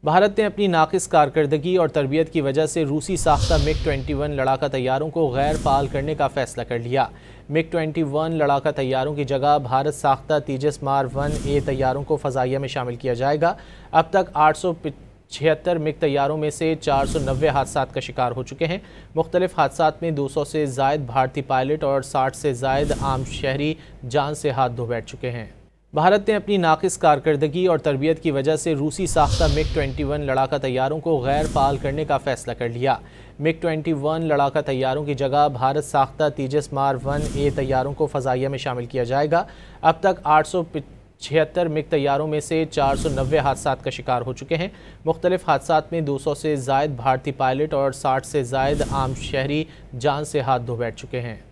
भारत ने अपनी नाक़िस कारकर्दगी और तरबियत की वजह से रूसी साख्ता MiG-21 लड़ाका तैयारों को गैर फ़ाल करने का फ़ैसला कर लिया। MiG-21 लड़ाका तैयारों की जगह भारत साख्ता तेजस मार-1A तैयारों को फ़ज़ाइया में शामिल किया जाएगा। अब तक 876 MiG तैयारों में से 490 हादसात का शिकार हो चुके हैं। मुख्तलिफ हादसात में 200 से ज़ायद भारतीय पायलट और 60 से ज़ायद आम शहरी जान से हाथ धो बैठ चुके हैं। भारत ने अपनी नाक़िस कारकर्दगी और तरबियत की वजह से रूसी साख्ता MiG-21 लड़ाका तैयारों को गैर फ़ाल करने का फ़ैसला कर लिया। MiG-21 लड़ाका तैयारों की जगह भारत साख्ता तेजस मार-1A तैयारों को फ़ज़ाइया में शामिल किया जाएगा। अब तक 876 MiG तैयारों में से 490 हादसात का शिकार हो चुके हैं। मुख्तलिफ हादसात में 200 से ज़ायद भारतीय पायलट और 60 से ज़ायद आम शहरी जान से हाथ धो बैठ चुके हैं।